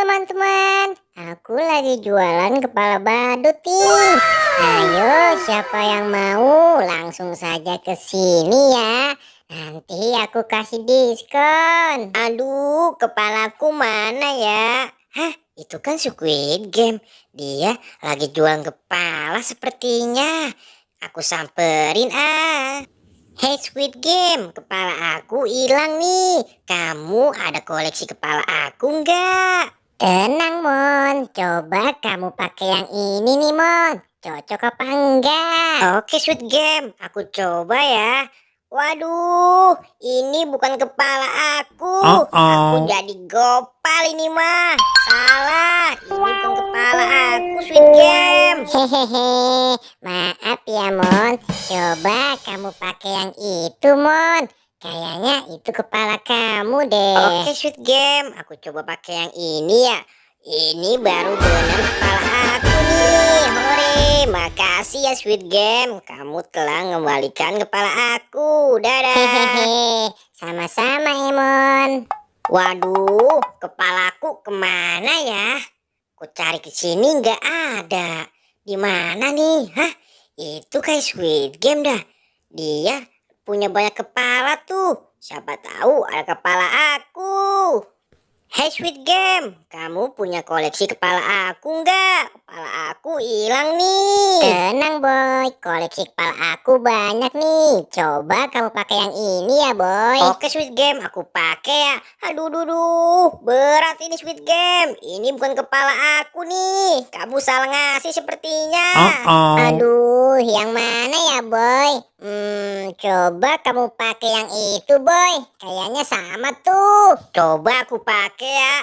teman-teman, aku lagi jualan kepala badut nih. Ayo, siapa yang mau langsung saja ke sini ya. Nanti aku kasih diskon. Aduh, kepalaku mana ya? Hah, itu kan Squid Game. Dia lagi jualan kepala sepertinya. Aku samperin ah. Hey Squid Game, kepala aku hilang nih. Kamu ada koleksi kepala aku nggak? Tenang Mon, coba kamu pakai yang ini nih Mon. Cocok apa enggak? Oke Squid Game, aku coba ya. Waduh, ini bukan kepala aku. Aku jadi gopal ini mah. Salah, ini bukan kepala aku Squid Game. Hehehe, maaf ya Mon. Coba kamu pakai yang itu Mon. Kayaknya itu kepala kamu deh. Oke Squid Game, aku coba pakai yang ini ya. Ini baru benar kepala aku nih. Hore, makasih ya Squid Game. Kamu telah mengembalikan kepala aku. Dadah. Hehehe, sama-sama Emon. Waduh, kepalaku kemana ya? Aku cari ke sini nggak ada. Di mana nih? Hah? Itu kayak Squid Game dah. Dia punya banyak kepala tuh. Siapa tahu ada kepala aku. Hey Squid Game, kamu punya koleksi kepala aku nggak? Kepala aku hilang nih. Tenang boy, koleksi kepala aku banyak nih. Coba kamu pakai yang ini ya boy. Oke Squid Game, aku pakai ya. Aduh, berat ini Squid Game. Ini bukan kepala aku nih. Kamu salah ngasih sepertinya. Aduh, yang mana ya boy? Coba kamu pakai yang itu boy. Kayaknya sama tuh. Coba aku pakai ya.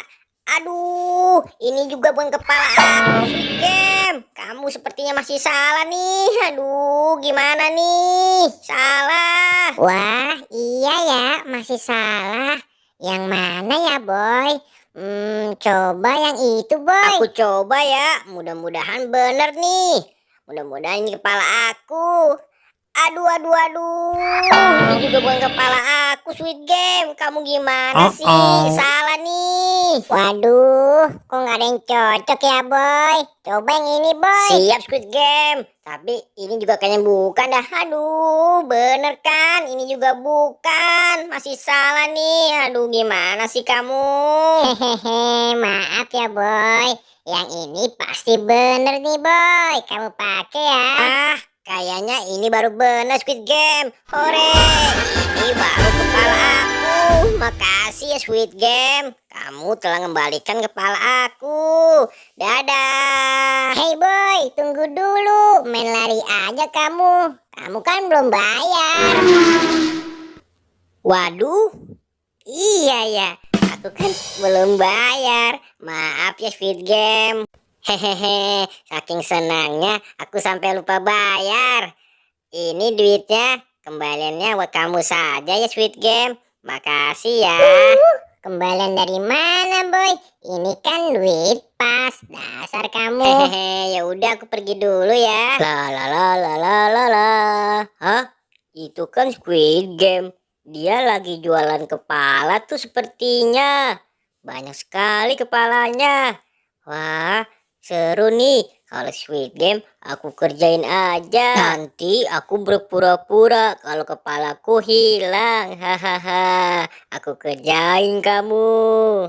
Aduh, ini juga bukan kepala aku Squid Game. Kamu sepertinya masih salah nih. Aduh, gimana nih? Salah. Wah, iya ya, masih salah. Yang mana ya boy? Coba yang itu boy. Aku coba ya. Mudah-mudahan bener nih. Mudah-mudahan ini kepala aku. Aduh. Ini juga bukan kepala aku Squid Game. Kamu gimana sih? Salah nih. Waduh, kok nggak ada yang cocok ya boy? Coba yang ini boy. Siap Squid Game. Tapi ini juga kayaknya bukan dah. Aduh, bener kan? Ini juga bukan. Masih salah nih. Aduh, gimana sih kamu? Hehehe, maaf ya boy. Yang ini pasti bener nih boy. Kamu pakai ya. Kayaknya ini baru benar Squid Game. Hore, ini baru kepala aku. Makasih ya Squid Game. Kamu telah mengembalikan kepala aku. Dadah. Hey boy, tunggu dulu. Main lari aja kamu. Kamu kan belum bayar. Waduh, iya ya. Aku kan belum bayar. Maaf ya Squid Game. Hehehe, saking senangnya aku sampai lupa bayar. Ini duitnya, kembaliannya buat kamu saja ya Squid Game. Makasih ya. Kembalian dari mana boy? Ini kan duit pas, dasar kamu. Hehehe, ya udah aku pergi dulu ya. La. Hah? Itu kan Squid Game. Dia lagi jualan kepala tuh sepertinya. Banyak sekali kepalanya. Wah, seru nih. Kalau Squid Game aku kerjain aja. Nanti aku berpura-pura kalau kepalaku hilang. Hahaha. Aku kerjain kamu.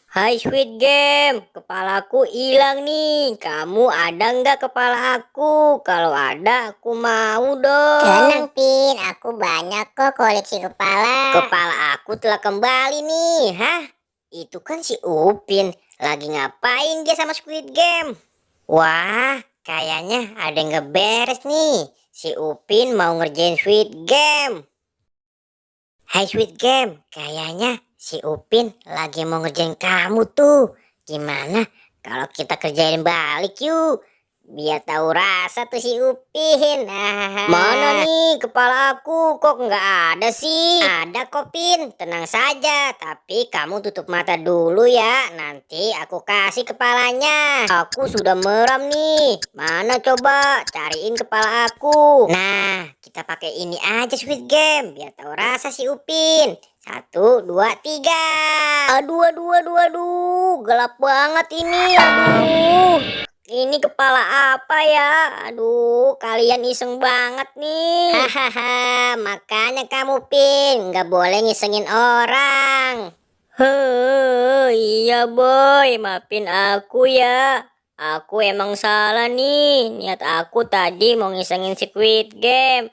Hai Squid Game, kepalaku hilang nih. Kamu ada nggak kepala aku? Kalau ada aku mau dong. Tenang Pin, aku banyak kok koleksi kepala. Kepala aku telah kembali nih. Hah? Itu kan si Upin. Lagi ngapain dia sama Squid Game? Wah, kayaknya ada yang nggak beres nih. Si Upin mau ngerjain Squid Game. Hai Squid Game, kayaknya si Upin lagi mau ngerjain kamu tuh. Gimana kalau kita kerjain balik yuk? Biar tahu rasa tuh si Upin. Mana nih kepala aku? Kok nggak ada sih? Ada kok Pin, tenang saja. Tapi kamu tutup mata dulu ya. Nanti aku kasih kepalanya. Aku sudah meram nih. Mana coba cariin kepala aku. Nah, kita pakai ini aja Squid Game. Biar tahu rasa si Upin. 1, 2, 3. Aduh, aduh, aduh, aduh. Gelap banget ini. Aduh. Ini kepala apa ya? Aduh, kalian iseng banget nih. Hahaha, makanya kamu Pin, nggak boleh ngisengin orang. Iya boy, maafin aku ya. Aku emang salah nih. Niat aku tadi mau ngisengin Squid Game.